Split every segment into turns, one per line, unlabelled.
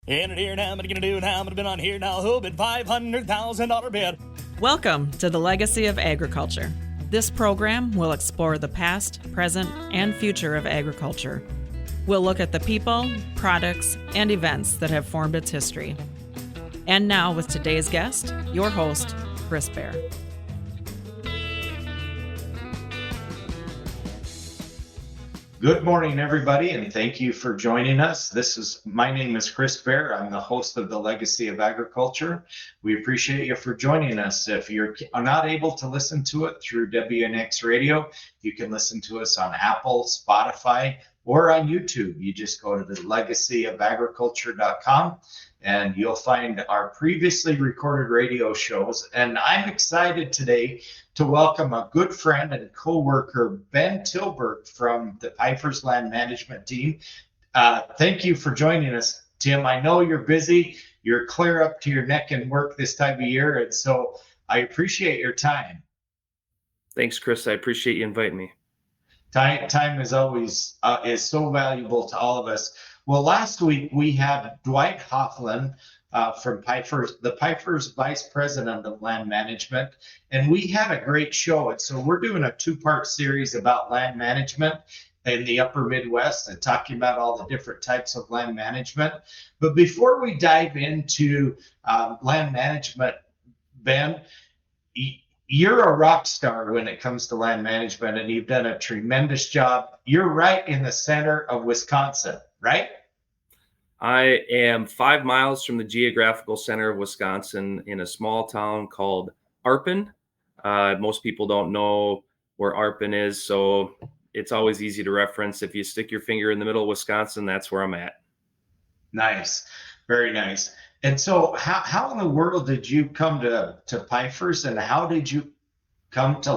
In it here now, what are you gonna do now? I'm gonna been on here now, who bid $500,000 bid.
Welcome to the Legacy of Agriculture. This program will explore the past, present, and future of agriculture. We'll look at the people, products, and events that have formed its history. And now with today's guest, your host, Chris Bair.
Good morning, everybody, and thank you for joining us. My name is Chris Bair. I'm the host of the Legacy of Agriculture. We appreciate you for joining us. If you're not able to listen to it through WNX Radio, you can listen to us on Apple, Spotify, or on YouTube. You just go to the legacyofagriculture.com and you'll find our previously recorded radio shows. And I'm excited today to welcome a good friend and co-worker, Ben Tilberg from the Piper's Land Management team. Thank you for joining us, Tim. I know you're busy. You're clear up to your neck in work this time of year, and so I appreciate your time.
Thanks, Chris. I appreciate you inviting me.
Time is always is so valuable to all of us. Well, last week we had Dwight Hoffman from the Piper's Vice President of Land Management, and we had a great show. And so we're doing a two-part series about land management in the upper Midwest and talking about all the different types of land management. But before we dive into land management, Ben, you're a rock star when it comes to land management, and you've done a tremendous job. You're right in the center of Wisconsin, right?
I am 5 miles from the geographical center of Wisconsin in a small town called Arpin. Most people don't know where Arpin is, so it's always easy to reference. If you stick your finger in the middle of Wisconsin, that's where I'm at.
Nice. Very nice. And so how in the world did you come to Piper's, and how did you come to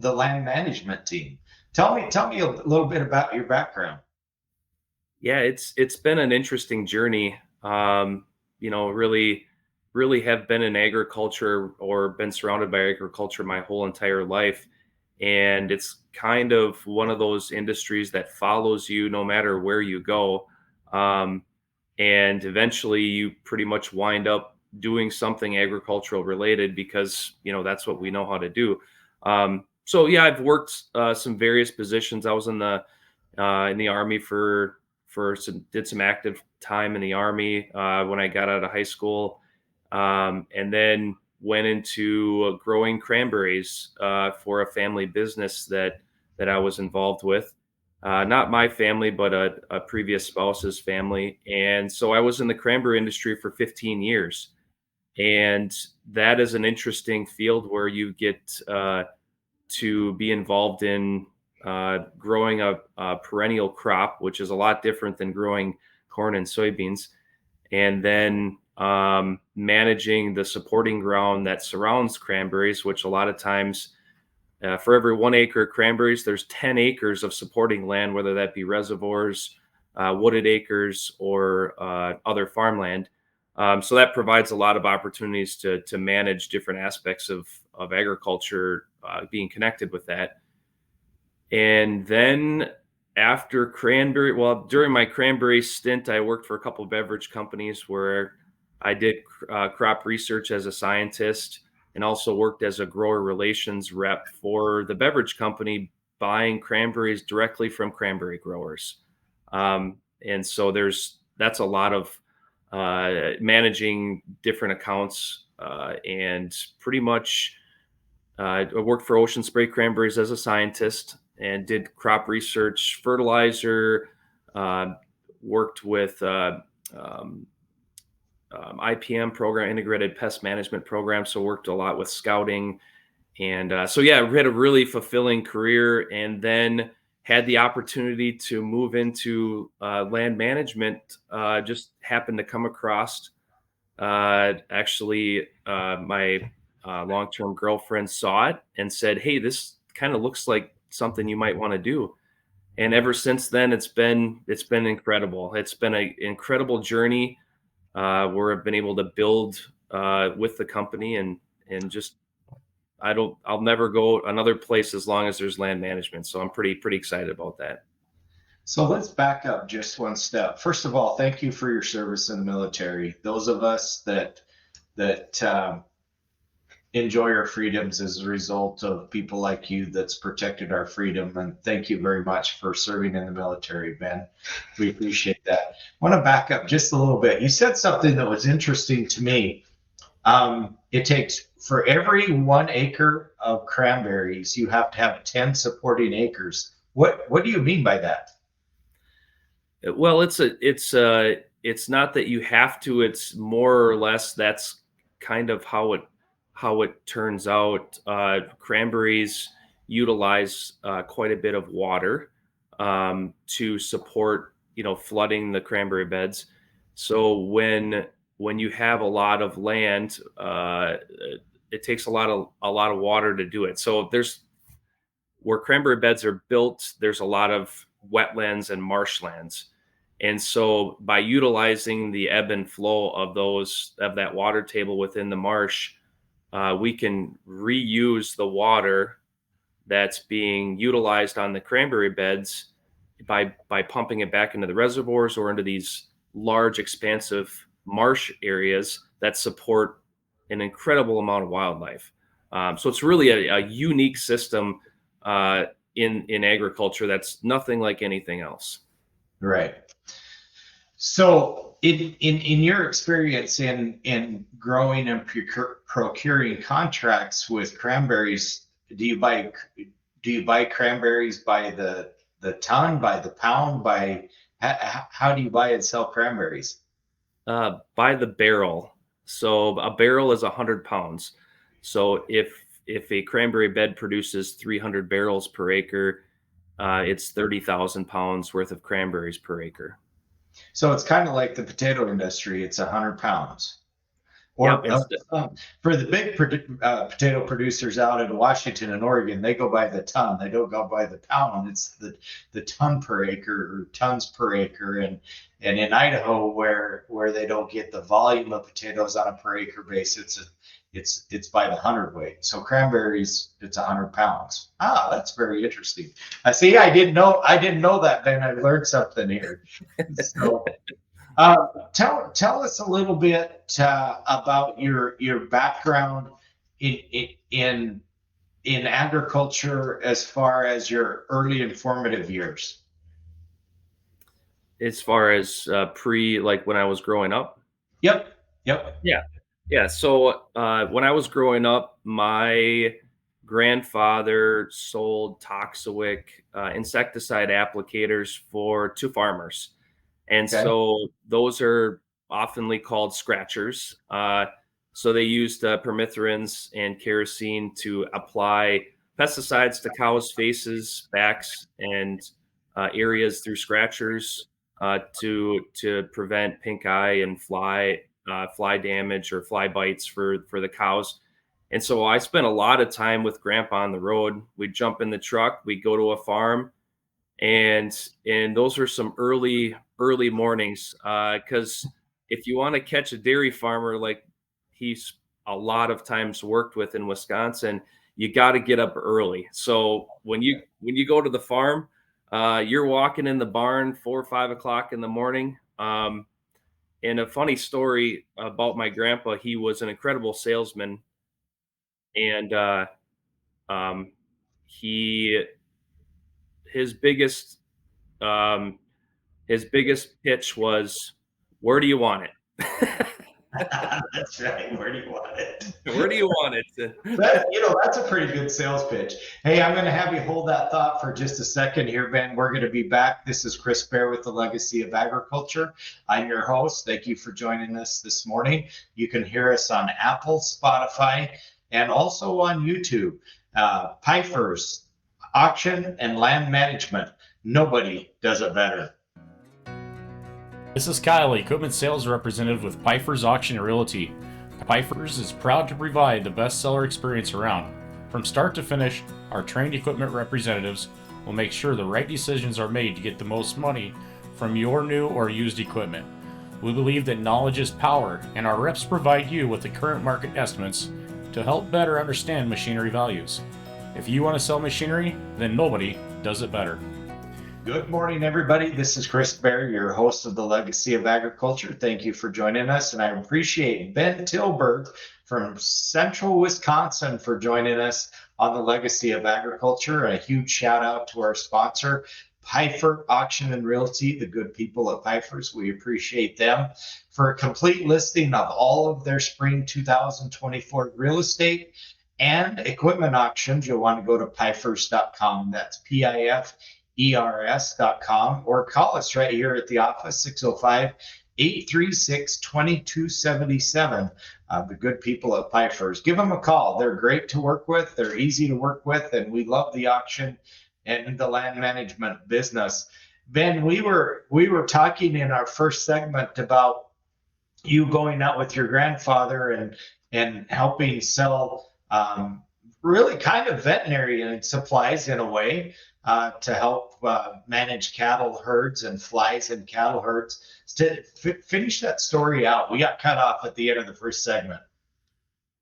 the land management team? Tell me a little bit about your background.
Yeah, it's been an interesting journey. Really have been in agriculture or been surrounded by agriculture my whole entire life. And it's kind of one of those industries that follows you no matter where you go. And eventually you pretty much wind up doing something agricultural related because, that's what we know how to do. So yeah, I've worked some various positions. I was in the Army did some active time in the Army when I got out of high school, and then went into growing cranberries for a family business that I was involved with. Not my family, but a previous spouse's family. And so I was in the cranberry industry for 15 years. And that is an interesting field where you get to be involved in growing a perennial crop, which is a lot different than growing corn and soybeans, and then managing the supporting ground that surrounds cranberries, which a lot of times for every 1 acre of cranberries, there's 10 acres of supporting land, whether that be reservoirs, wooded acres, or other farmland. So that provides a lot of opportunities to manage different aspects of agriculture, being connected with that. And then during my cranberry stint, I worked for a couple of beverage companies where I did crop research as a scientist, and also worked as a grower relations rep for the beverage company, buying cranberries directly from cranberry growers. And so that's a lot of managing different accounts, and pretty much I worked for Ocean Spray Cranberries as a scientist and did crop research, fertilizer, worked with IPM program, integrated pest management program. So worked a lot with scouting. And so, yeah, we had a really fulfilling career, and then had the opportunity to move into land management. Just happened to come across, my long-term girlfriend saw it and said, "Hey, this kind of looks like something you might want to do." And ever since then, it's been incredible. It's been an incredible journey where I've been able to build with the company, and just I'll never go another place as long as there's land management. So I'm pretty excited about that.
So let's back up just one step. First of all, thank you for your service in the military. Those of us that enjoy our freedoms as a result of people like you that's protected our freedom. And thank you very much for serving in the military, Ben. We appreciate that. I want to back up just a little bit. You said something that was interesting to me. It takes, for every 1 acre of cranberries, you have to have 10 supporting acres. What do you mean by that?
Well, it's not that you have to. It's more or less that's kind of how it turns out. Cranberries utilize quite a bit of water to support, flooding the cranberry beds. So when you have a lot of land, it takes a lot of water to do it. So there's where cranberry beds are built, there's a lot of wetlands and marshlands. And so by utilizing the ebb and flow of that water table within the marsh, we can reuse the water that's being utilized on the cranberry beds by pumping it back into the reservoirs or into these large, expansive marsh areas that support an incredible amount of wildlife. So it's really a unique system in agriculture that's nothing like anything else.
Right. So in your experience in growing and procuring contracts with cranberries, do you buy cranberries by the ton, by the pound, how do you buy and sell cranberries?
By the barrel. So a barrel is 100 pounds. So if a cranberry bed produces 300 barrels per acre, it's 30,000 pounds worth of cranberries per acre.
So it's kind of like the potato industry. It's 100 pounds. Or for the big potato producers out in Washington and Oregon, they go by the ton. They don't go by the pound. It's the ton per acre or tons per acre. And in Idaho, where they don't get the volume of potatoes on a per acre basis, it's by the hundredweight. So cranberries, it's 100 pounds. That's very interesting. I see. I didn't know that, Ben. I learned something here. So, tell us a little bit about your background in agriculture as far as your early and formative years.
As far as like when I was growing up.
Yep.
Yeah. So when I was growing up, my grandfather sold Toxic insecticide applicators to farmers. And so those are oftenly called scratchers. So they used permethrins and kerosene to apply pesticides to cows' faces, backs, and areas through scratchers to prevent pink eye and fly damage or fly bites for the cows. And so I spent a lot of time with Grandpa on the road. We'd jump in the truck, we'd go to a farm, and those are some early mornings, because if you want to catch a dairy farmer like he's a lot of times worked with in Wisconsin, you got to get up early. So when you go to the farm, you're walking in the barn 4 or 5 o'clock in the morning. And a funny story about my grandpa, he was an incredible salesman, and his biggest pitch was, "Where do you want it?"
That's right. Where do you want it?
Where do you want it?
That's a pretty good sales pitch. Hey, I'm going to have you hold that thought for just a second here, Ben. We're going to be back. This is Chris Bair with the Legacy of Agriculture. I'm your host. Thank you for joining us this morning. You can hear us on Apple, Spotify, and also on YouTube. Pfeiffer's Auction and Land Management. Nobody does it better.
This is Kyle, Equipment Sales Representative with Pfeiffer's Auction and Realty. Pfeiffer's is proud to provide the best seller experience around. From start to finish, our trained equipment representatives will make sure the right decisions are made to get the most money from your new or used equipment. We believe that knowledge is power, and our reps provide you with the current market estimates to help better understand machinery values. If you want to sell machinery, then nobody does it better.
Good morning, everybody. This is Chris Bair, your host of the Legacy of Agriculture. Thank you for joining us, and I appreciate Ben Tilberg from Central Wisconsin for joining us on the Legacy of Agriculture. A huge shout out to our sponsor, Pifer Auction and Realty, the good people at Pifer's. We appreciate them. For a complete listing of all of their spring 2024 real estate and equipment auctions, you'll want to go to pifers.com. That's PIFERS.com, or call us right here at the office, 605-836-2277. The good people at Pifer's. Give them a call. They're great to work with. They're easy to work with, and we love the auction and the land management business. Ben, we were talking in our first segment about you going out with your grandfather and helping sell really kind of veterinary supplies in a way to help manage cattle herds and flies in cattle herds. To finish that story out, we got cut off at the end of the first segment.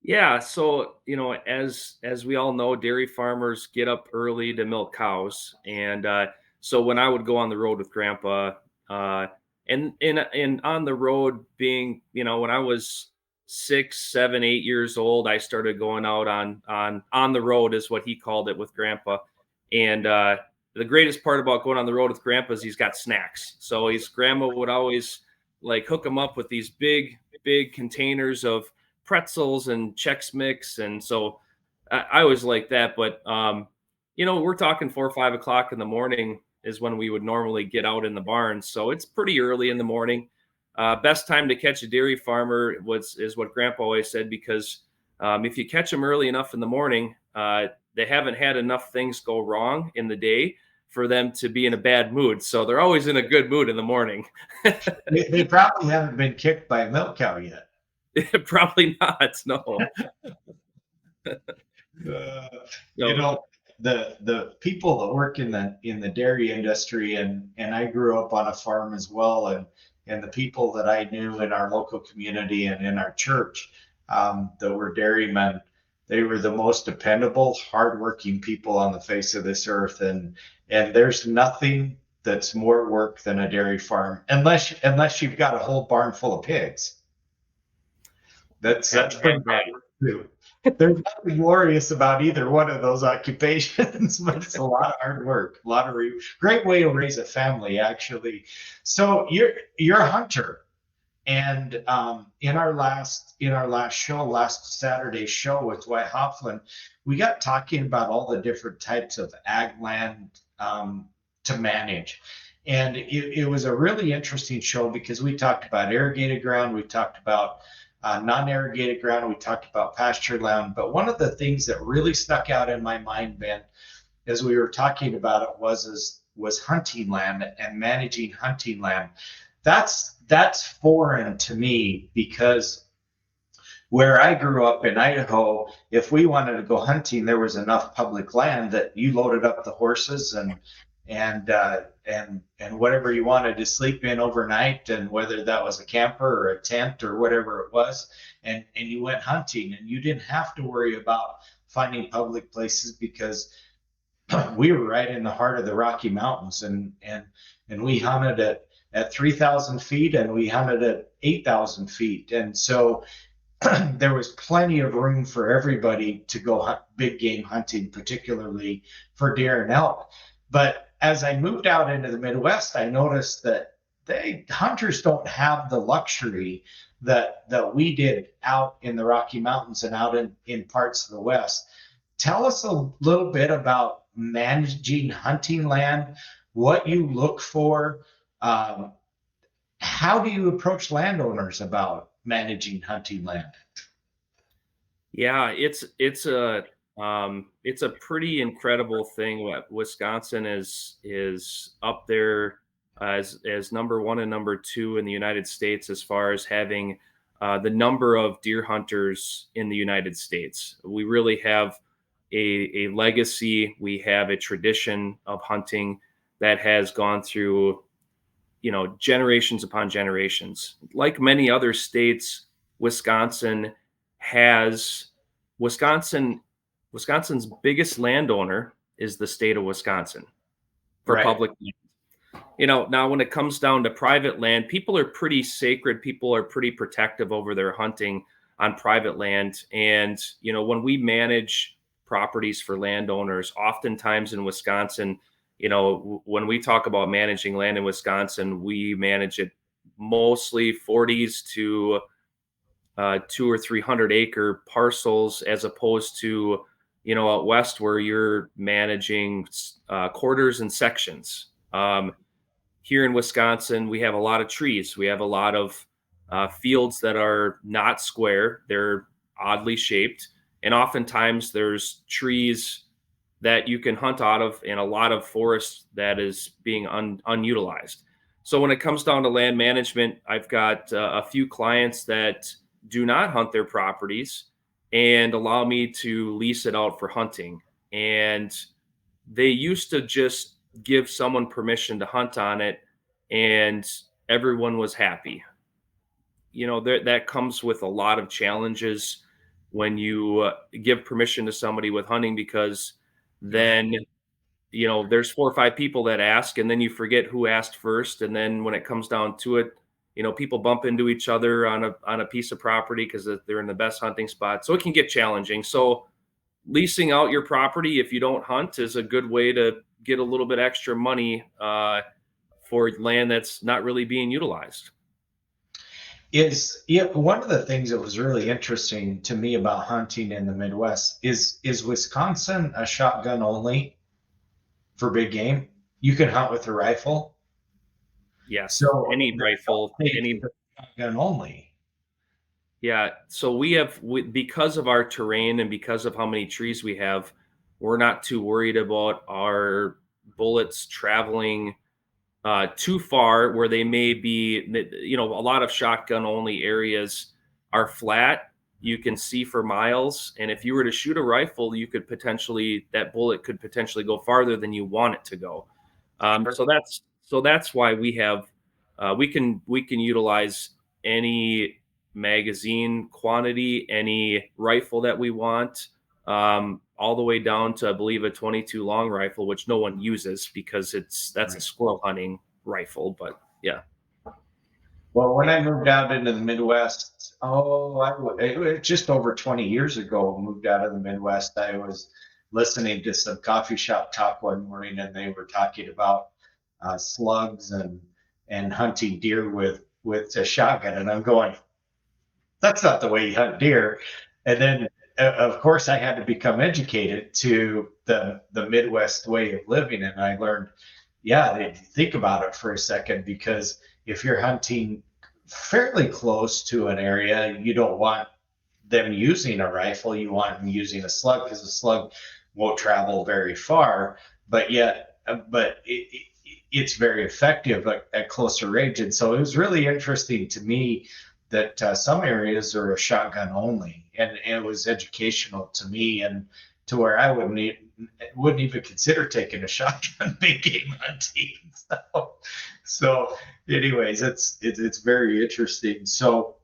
Yeah, so as we all know, dairy farmers get up early to milk cows, and so when I would go on the road with Grandpa, and on the road being, when I was 6, 7, 8 years old, I started going out on the road, is what he called it, with Grandpa. And the greatest part about going on the road with Grandpa is he's got snacks. So his grandma would always hook him up with these big containers of pretzels and Chex Mix. And so I always like that. But, we're talking 4 or 5 o'clock in the morning is when we would normally get out in the barn. So it's pretty early in the morning. Best time to catch a dairy farmer is what Grandpa always said, because if you catch them early enough in the morning, they haven't had enough things go wrong in the day for them to be in a bad mood. So they're always in a good mood in the morning.
They probably haven't been kicked by a milk cow yet.
Probably not, no.
The people that work in the dairy industry, and I grew up on a farm as well, and the people that I knew in our local community and in our church that were dairymen, they were the most dependable, hardworking people on the face of this earth. And there's nothing that's more work than a dairy farm, unless you've got a whole barn full of pigs. That's pretty bad too. There's nothing glorious about either one of those occupations, but it's a lot of hard work, great way to raise a family, actually. So you're a hunter, and in our last Saturday's show with Dwight Hoffman, we got talking about all the different types of ag land to manage. And it was a really interesting show, because we talked about irrigated ground, we talked about non-irrigated ground, we talked about pasture land. But one of the things that really stuck out in my mind, Ben, as we were talking about it, was hunting land and managing hunting land. That's foreign to me, because where I grew up in Idaho, if we wanted to go hunting, there was enough public land that you loaded up the horses and whatever you wanted to sleep in overnight, and whether that was a camper or a tent or whatever it was, and you went hunting, and you didn't have to worry about finding public places, because we were right in the heart of the Rocky Mountains, and we hunted at 3,000 feet, and we hunted at 8,000 feet. And so there was plenty of room for everybody to go hunt big game hunting, particularly for deer and elk. But as I moved out into the Midwest, I noticed that hunters don't have the luxury that we did out in the Rocky Mountains and out in parts of the West. Tell us a little bit about managing hunting land, what you look for. How do you approach landowners about managing hunting land?
Yeah, it's a pretty incredible thing. Wisconsin is up there as number 1 and number 2 in the United States as far as having the number of deer hunters in the United States. We really have a legacy. We have a tradition of hunting that has gone through, generations upon generations. Like many other states, Wisconsin's biggest landowner is the state of Wisconsin for
Right.
public land. Now when it comes down to private land, people are pretty sacred. People are pretty protective over their hunting on private land. And, when we manage properties for landowners, oftentimes in Wisconsin, when we talk about managing land in Wisconsin, we manage it mostly 40s to 200 or 300 acre parcels, as opposed to, out west where you're managing quarters and sections. Here in Wisconsin, we have a lot of trees. We have a lot of fields that are not square. They're oddly shaped. And oftentimes there's trees that you can hunt out of and a lot of forest that is being unutilized. So when it comes down to land management, I've got a few clients that do not hunt their properties and allow me to lease it out for hunting. And they used to just give someone permission to hunt on it and everyone was happy. That comes with a lot of challenges when you give permission to somebody with hunting, because then there's 4 or 5 people that ask, and then you forget who asked first. And then when it comes down to it, people bump into each other on a piece of property because they're in the best hunting spot. So it can get challenging. So leasing out your property, if you don't hunt, is a good way to get a little bit extra money for land that's not really being utilized.
One of the things that was really interesting to me about hunting in the Midwest is Wisconsin a shotgun only for big game? You can hunt with a rifle.
Yes.
So
any rifle, any
shotgun only.
Yeah. So because of our terrain and because of how many trees we have, we're not too worried about our bullets traveling too far, where they may be, a lot of shotgun only areas are flat. You can see for miles. And if you were to shoot a rifle, that bullet could potentially go farther than you want it to go. So that's why we have, we can utilize any magazine quantity, any rifle that we want, all the way down to, I believe, a 22 long rifle, which no one uses because that's a squirrel hunting rifle. But yeah.
Well, when I moved out into the Midwest, it was just over 20 years ago, moved out of the Midwest, I was listening to some coffee shop talk one morning, and they were talking about slugs and hunting deer with a shotgun. And I'm going, that's not the way you hunt deer. And then, of course, I had to become educated to the Midwest way of living. And I learned, think about it for a second, because if you're hunting fairly close to an area, you don't want them using a rifle. You want them using a slug, because a slug won't travel very far, but it's very effective at closer range. And so it was really interesting to me that some areas are a shotgun only, and it was educational to me, and to where I wouldn't even consider taking a shotgun big game hunting. So anyways, it's very interesting. So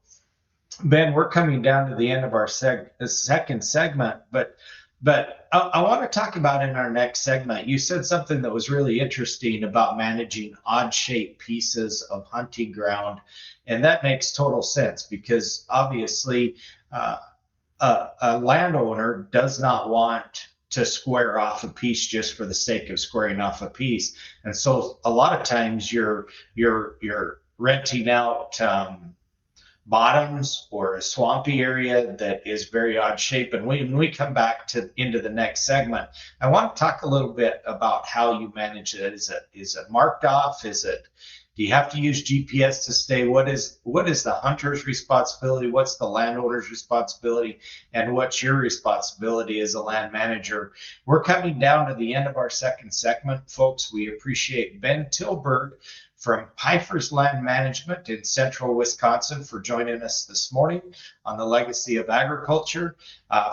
Ben, we're coming down to the end of our second segment, but I want to talk about in our next segment, you said something that was really interesting about managing odd shaped pieces of hunting ground. And that makes total sense, because obviously a landowner does not want to square off a piece just for the sake of squaring off a piece. And so a lot of times you're renting out bottoms or a swampy area that is very odd shape. And when we come back into the next segment, I want to talk a little bit about how you manage it. Is it marked off? Do you have to use GPS to stay? What is the hunter's responsibility? What's the landowner's responsibility? And what's your responsibility as a land manager? We're coming down to the end of our second segment, folks. We appreciate Ben Tilberg from Pfeiffer's Land Management in central Wisconsin for joining us this morning on the Legacy of Agriculture.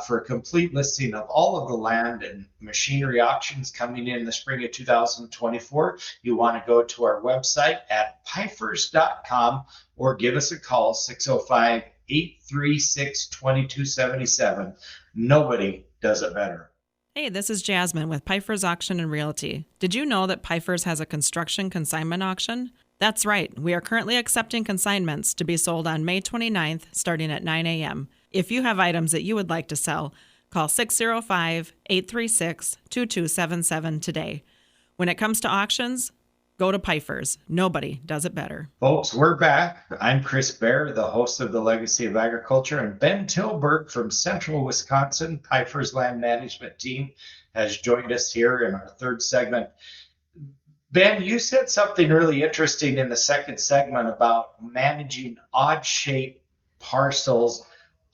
For a complete listing of all of the land and machinery auctions coming in the spring of 2024, you want to go to our website at pfeifers.com or give us a call, 605-836-2277. Nobody does it better.
Hey, this is Jasmine with Pfeiffer's Auction and Realty. Did you know that Pfeiffer's has a construction consignment auction? That's right. We are currently accepting consignments to be sold on May 29th, starting at 9 a.m. If you have items that you would like to sell, call 605-836-2277 today. When it comes to auctions, go to Pfeiffer's. Nobody does it better.
Folks, we're back. I'm Chris Bair, the host of the Legacy of Agriculture, and Ben Tilberg from Central Wisconsin, Pfeiffer's land management team, has joined us here in our third segment. Ben, you said something really interesting in the second segment about managing odd-shaped parcels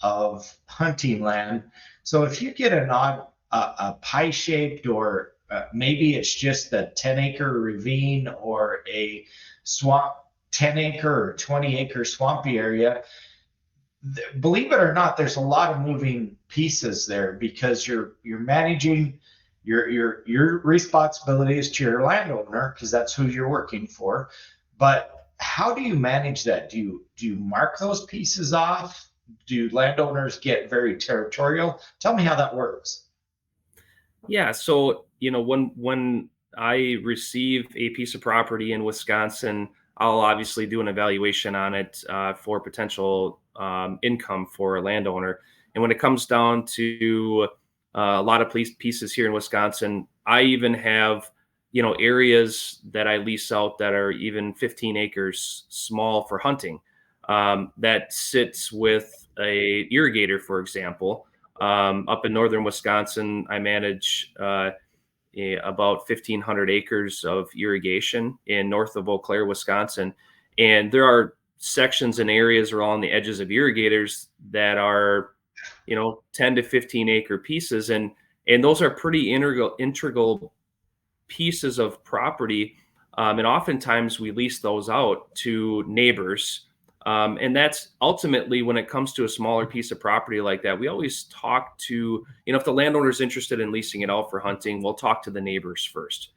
of hunting land. So if you get an odd, a pie-shaped, or maybe it's just a 10-acre ravine or a swamp, 10-acre or 20-acre swampy area, believe it or not, there's a lot of moving pieces there, because you're managing your responsibilities to your landowner, because that's who you're working for. But how do you manage that? Do you mark those pieces off? Do landowners get very territorial? Tell me how that works.
Yeah, so when I receive a piece of property in Wisconsin, I'll obviously do an evaluation on it for potential income for a landowner. And when it comes down to a lot of pieces here in Wisconsin, I even have areas that I lease out that are even 15 acres small for hunting. That sits with a irrigator, for example. Up in northern Wisconsin, I manage about 1,500 acres of irrigation in north of Eau Claire, Wisconsin. And there are sections and areas along the edges of irrigators that are 10 to 15 acre pieces. And those are pretty integral pieces of property. And oftentimes we lease those out to neighbors. And that's ultimately, when it comes to a smaller piece of property like that, we always talk to, if the landowner is interested in leasing it out for hunting, we'll talk to the neighbors first,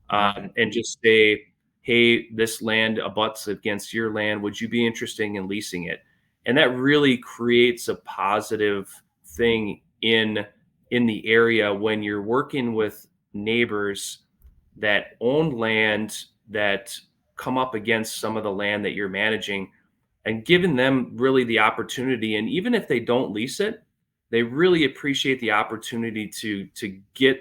and just say, hey, this land abuts against your land. Would you be interested in leasing it? And that really creates a positive thing in the area when you're working with neighbors that own land that come up against some of the land that you're managing, and giving them really the opportunity. And even if they don't lease it, they really appreciate the opportunity to get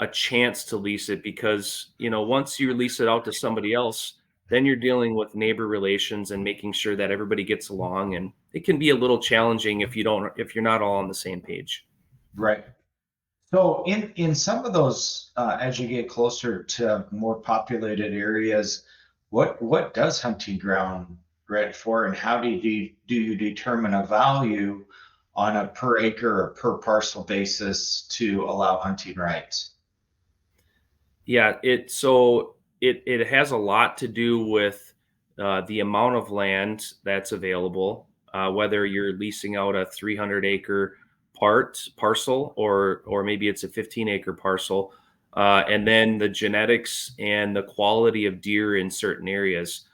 a chance to lease it, because once you lease it out to somebody else, then you're dealing with neighbor relations and making sure that everybody gets along. And it can be a little challenging if you're not all on the same page.
Right. So in some of those, as you get closer to more populated areas, what does hunting ground rent for, and how do you determine a value on a per acre or per parcel basis to allow hunting rights?
Yeah, it has a lot to do with the amount of land that's available, whether you're leasing out a 300 acre parcel, or maybe it's a 15 acre parcel, and then the genetics and the quality of deer in certain areas.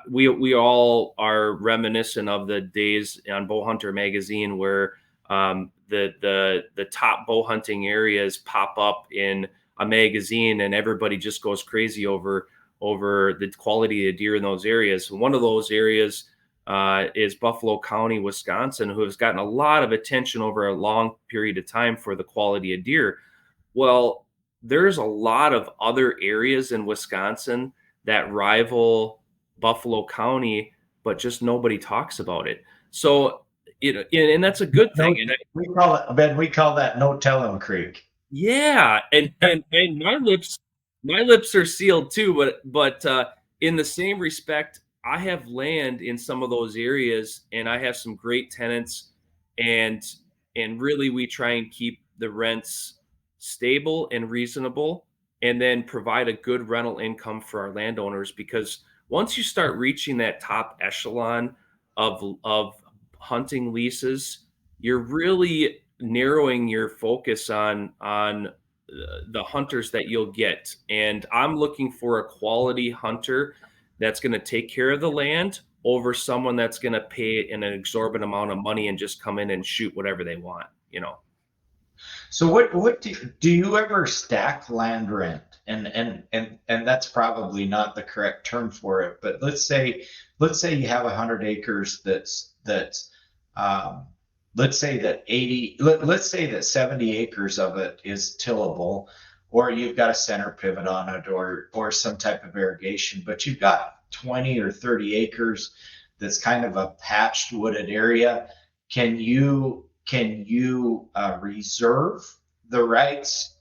We all are reminiscent of the days on Bow Hunter magazine where the top bow hunting areas pop up in a magazine, and everybody just goes crazy over the quality of deer in those areas. One of those areas is Buffalo County, Wisconsin, who has gotten a lot of attention over a long period of time for the quality of deer. Well, there's a lot of other areas in Wisconsin that rival Buffalo County, but just nobody talks about it. So, and that's a good thing. And
we call it, Ben, we call that no telling creek.
Yeah, and my lips are sealed too, but in the same respect, I have land in some of those areas, and I have some great tenants, and really we try and keep the rents stable and reasonable, and then provide a good rental income for our landowners. Because once you start reaching that top echelon of hunting leases, you're really narrowing your focus on the hunters that you'll get. And I'm looking for a quality hunter that's going to take care of the land over someone that's going to pay an exorbitant amount of money and just come in and shoot whatever they want.
So what do you ever stack land rent? And that's probably not the correct term for it, but let's say you have 100 acres that's um, let's say that 80 let's say that 70 acres of it is tillable, or you've got a center pivot on it, or some type of irrigation, but you've got 20 or 30 acres that's kind of a patched wooded area. Can you reserve the rights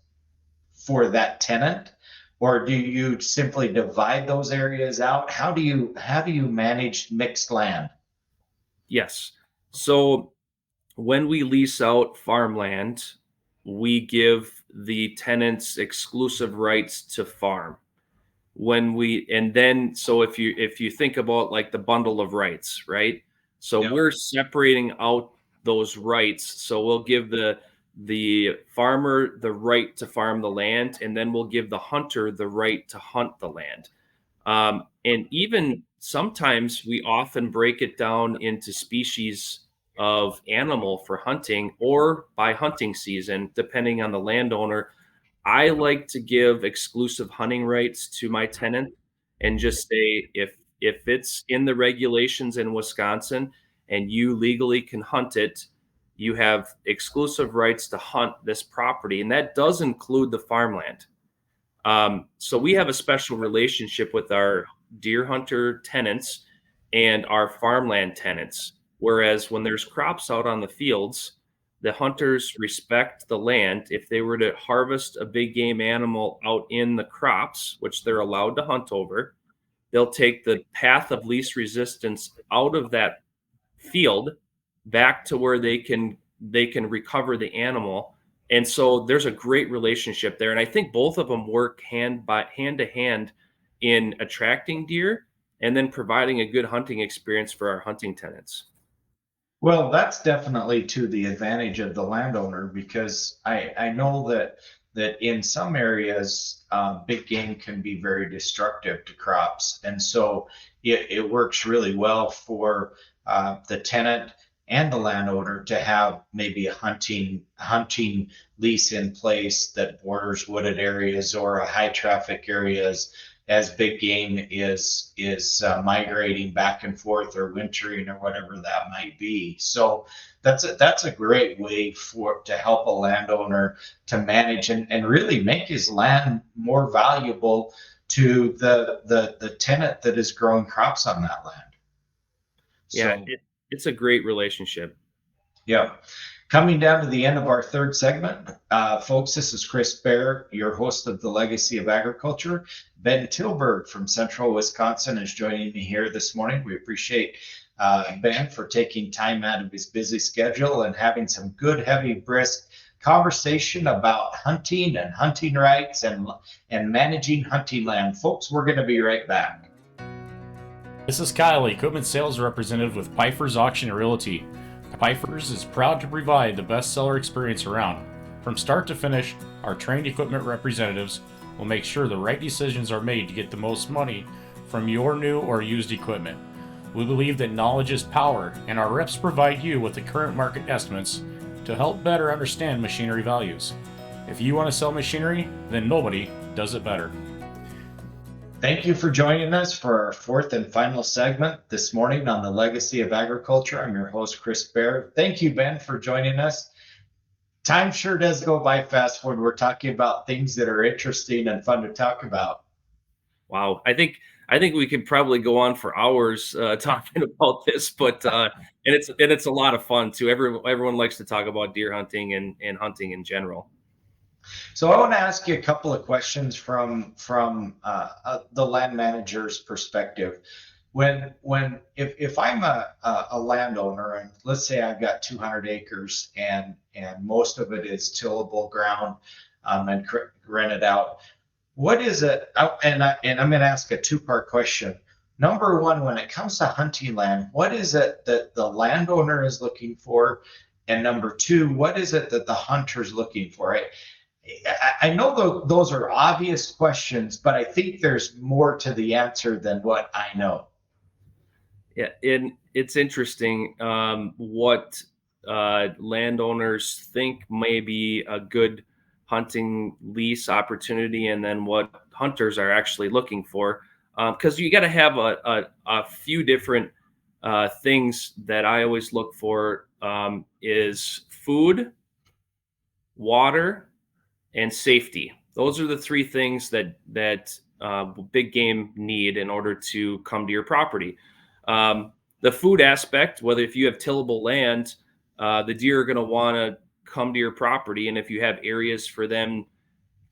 for that tenant, or do you simply divide those areas out? How do you manage mixed land?
Yes. So when we lease out farmland, we give the tenants exclusive rights to farm. When we and then so if you think about like the bundle of rights, right? So
Yeah.
we're separating out those rights. So we'll give the farmer the right to farm the land, and then we'll give the hunter the right to hunt the land. And even sometimes we often break it down into species of animal for hunting or by hunting season, depending on the landowner. I like to give exclusive hunting rights to my tenant and just say if it's in the regulations in Wisconsin and you legally can hunt it, you have exclusive rights to hunt this property, and that does include the farmland. So we have a special relationship with our deer hunter tenants and our farmland tenants. Whereas when there's crops out on the fields, the hunters respect the land. If they were to harvest a big game animal out in the crops, which they're allowed to hunt over, they'll take the path of least resistance out of that field back to where they can recover the animal. And so there's a great relationship there, and I think both of them work hand to hand in attracting deer and then providing a good hunting experience for our hunting tenants.
Well, that's definitely to the advantage of the landowner, because I know that in some areas, big game can be very destructive to crops, and so it works really well for the tenant and the landowner to have maybe a hunting lease in place that borders wooded areas or a high traffic areas, as big game is migrating back and forth or wintering or whatever that might be. So that's a great way for to help a landowner to manage and really make his land more valuable to the tenant that is growing crops on that land.
Yeah,
So
it's a great relationship.
yeah. Coming down to the end of our third segment, folks, this is Chris Bair, your host of The Legacy of Agriculture. Ben Tilberg from Central Wisconsin is joining me here this morning. We appreciate Ben for taking time out of his busy schedule and having some good, heavy, brisk conversation about hunting and hunting rights and managing hunting land. Folks, we're going to be right back.
This is Kyle, equipment sales representative with Pfeiffer's Auction and Realty. Pfeiffer's is proud to provide the best seller experience around. From start to finish, our trained equipment representatives will make sure the right decisions are made to get the most money from your new or used equipment. We believe that knowledge is power, and our reps provide you with the current market estimates to help better understand machinery values. If you want to sell machinery, then nobody does it better.
Thank you for joining us for our fourth and final segment this morning on the Legacy of Agriculture. I'm your host, Chris Bair. Thank you, Ben, for joining us. Time sure does go by fast when we're talking about things that are interesting and fun to talk about.
Wow, I think we could probably go on for hours talking about this, but and it's a lot of fun too. Everyone likes to talk about deer hunting and hunting in general.
So I want to ask you a couple of questions from the land manager's perspective. If I'm a landowner, and let's say I've got 200 acres and most of it is tillable ground, and rented out, what is it? And I'm going to ask a two-part question. Number one, when it comes to hunting land, what is it that the landowner is looking for? And number two, what is it that the hunter's looking for? I know those are obvious questions, but I think there's more to the answer than what I know.
Yeah, and it's interesting what landowners think may be a good hunting lease opportunity, and then what hunters are actually looking for. Because you got to have a few different things that I always look for, is food, water, and safety. Those are the three things that big game need in order to come to your property. The food aspect, whether if you have tillable land, the deer are going to want to come to your property, and if you have areas for them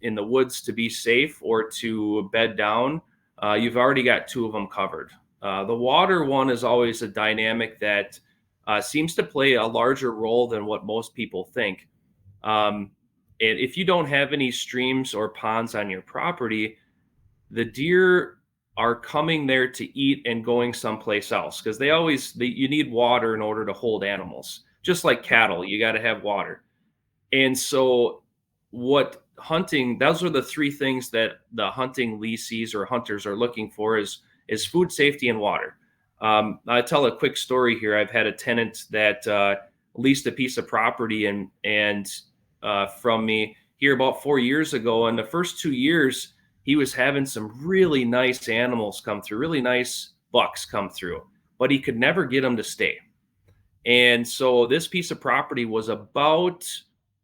in the woods to be safe or to bed down, you've already got two of them covered. The water one is always a dynamic that seems to play a larger role than what most people think. And if you don't have any streams or ponds on your property, the deer are coming there to eat and going someplace else, because you need water in order to hold animals. Just like cattle, you got to have water. And so those are the three things that the hunting lessees or hunters are looking for is food, safety, and water. I tell a quick story here. I've had a tenant that leased a piece of property and from me here about 4 years ago. And the first 2 years, he was having some really nice animals come through, really nice bucks come through, but he could never get them to stay. And so this piece of property was about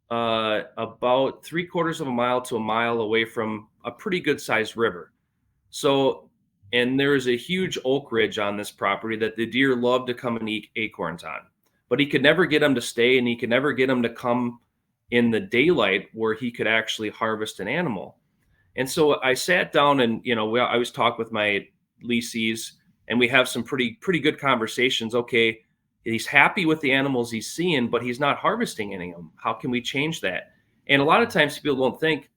3/4 of a mile to a mile away from a pretty good sized river. So, and there's a huge oak ridge on this property that the deer love to come and eat acorns on, but he could never get them to stay, and he could never get them to come in the daylight where he could actually harvest an animal. And so I sat down and, I always talk with my lessees, and we have some pretty good conversations. Okay, he's happy with the animals he's seeing, but he's not harvesting any of them. How can we change that? And a lot of times people don't think,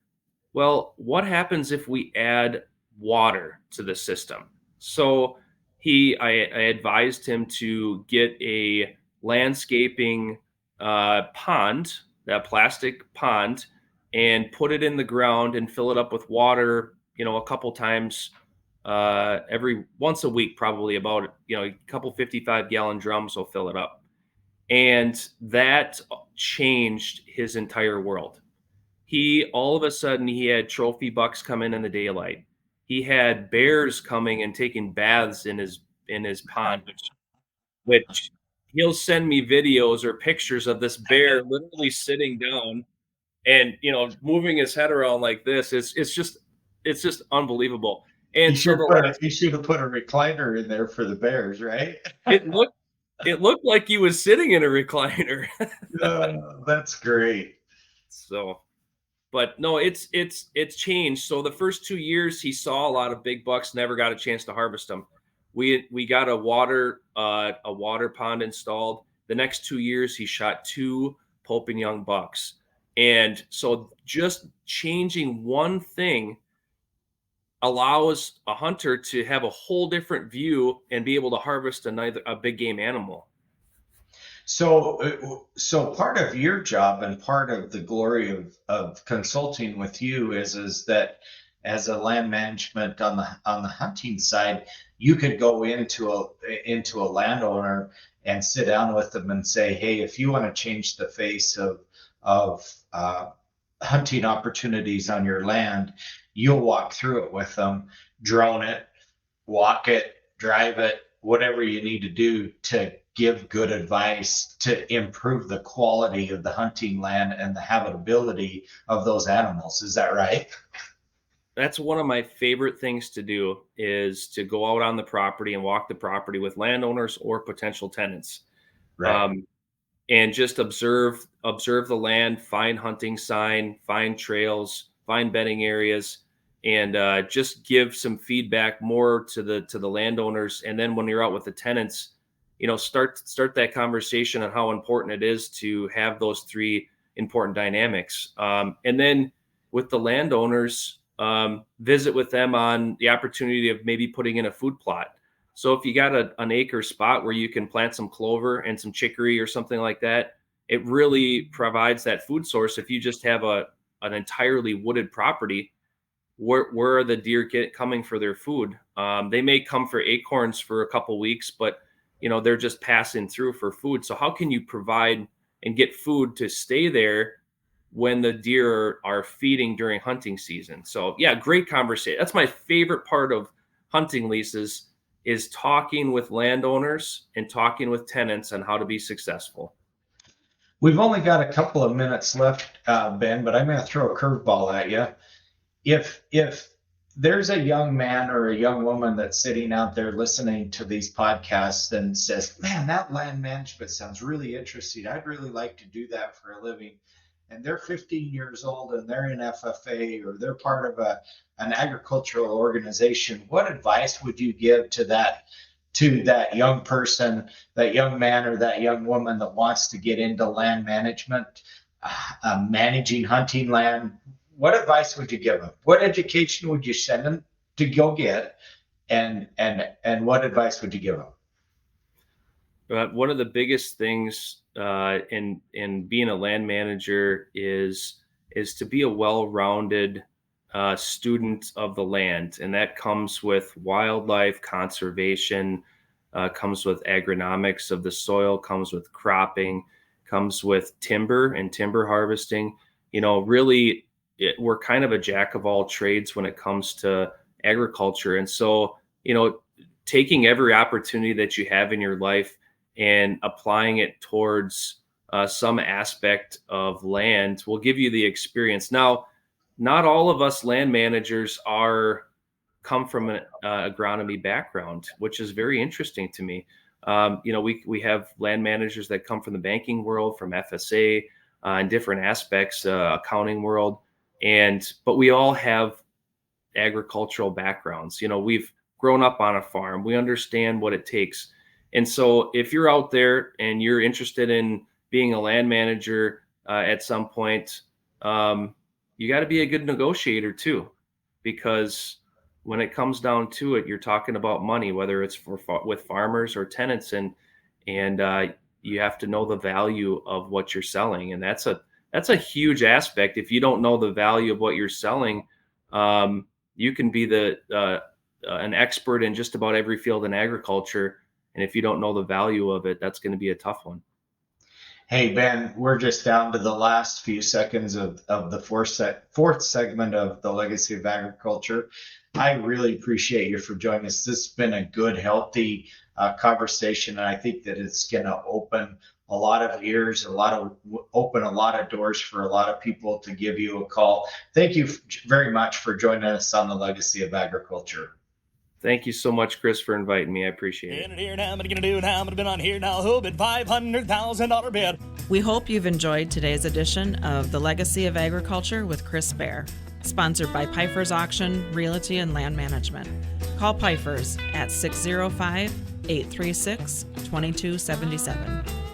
well, what happens if we add water to the system? So I advised him to get a landscaping pond, that plastic pond, and put it in the ground and fill it up with water, a couple times once a week, probably about, a couple 55-gallon drums will fill it up. And that changed his entire world. All of a sudden, he had trophy bucks come in the daylight. He had bears coming and taking baths in his pond, which he'll send me videos or pictures of this bear literally sitting down and moving his head around like this. It's just unbelievable. And
you should have put a recliner in there for the bears, right?
It looked like he was sitting in a recliner.
That's great.
So, but no, it's changed. So the first 2 years he saw a lot of big bucks, never got a chance to harvest them. We got a water pond installed. The next 2 years he shot 2 Pope young bucks. And so just changing one thing allows a hunter to have a whole different view and be able to harvest a big game animal.
So part of your job and part of the glory of consulting with you is that as a land management on the hunting side, you could go into a landowner and sit down with them and say, hey, if you want to change the face of hunting opportunities on your land, you'll walk through it with them, drone it, walk it, drive it, whatever you need to do to give good advice to improve the quality of the hunting land and the habitability of those animals. Is that right?
That's one of my favorite things to do, is to go out on the property and walk the property with landowners or potential tenants.
Right.
And just observe the land, find hunting sign, find trails, find bedding areas, and just give some feedback more to the landowners. And then when you're out with the tenants, start that conversation on how important it is to have those three important dynamics. And then with the landowners, visit with them on the opportunity of maybe putting in a food plot. So if you got an acre spot where you can plant some clover and some chicory or something like that, it really provides that food source. If you just have an entirely wooded property, where are the deer coming for their food? They may come for acorns for a couple weeks, but they're just passing through for food. So how can you provide and get food to stay there when the deer are feeding during hunting season. So yeah, great conversation. That's my favorite part of hunting leases, is talking with landowners and talking with tenants on how to be successful.
We've only got a couple of minutes left, Ben, but I'm going to throw a curveball at you. If there's a young man or a young woman that's sitting out there listening to these podcasts and says, man, that land management sounds really interesting, I'd really like to do that for a living, and they're 15 years old and they're in FFA or they're part of an agricultural organization, what advice would you give to that young person, that young man or that young woman that wants to get into land management, managing hunting land? What advice would you give them? What education would you send them to go get? And what advice would you give them?
One of the biggest things in being a land manager is to be a well-rounded student of the land, and that comes with wildlife conservation, comes with agronomics of the soil, comes with cropping, comes with timber and timber harvesting. Really, we're kind of a jack of all trades when it comes to agriculture. And so, taking every opportunity that you have in your life and applying it towards some aspect of land will give you the experience. Now, not all of us land managers come from an agronomy background, which is very interesting to me. We have land managers that come from the banking world, from FSA, and different aspects, accounting world. But we all have agricultural backgrounds. We've grown up on a farm. We understand what it takes. And so if you're out there and you're interested in being a land manager at some point, you got to be a good negotiator too, because when it comes down to it, you're talking about money, whether it's with farmers or tenants, and you have to know the value of what you're selling. And that's a huge aspect. If you don't know the value of what you're selling, you can be an expert in just about every field in agriculture. And if you don't know the value of it, that's going to be a tough one.
Hey, Ben, we're just down to the last few seconds of the fourth segment of the Legacy of Agriculture. I really appreciate you for joining us. This has been a good, healthy conversation, and I think that it's going to open a lot of ears, open a lot of doors for a lot of people to give you a call. Thank you very much for joining us on the Legacy of Agriculture.
Thank you so much, Chris, for inviting me. I appreciate it.
We hope you've enjoyed today's edition of The Legacy of Agriculture with Chris Bair, sponsored by Pifer's Auction, Realty, and Land Management. Call Pifer's at 605-836-2277.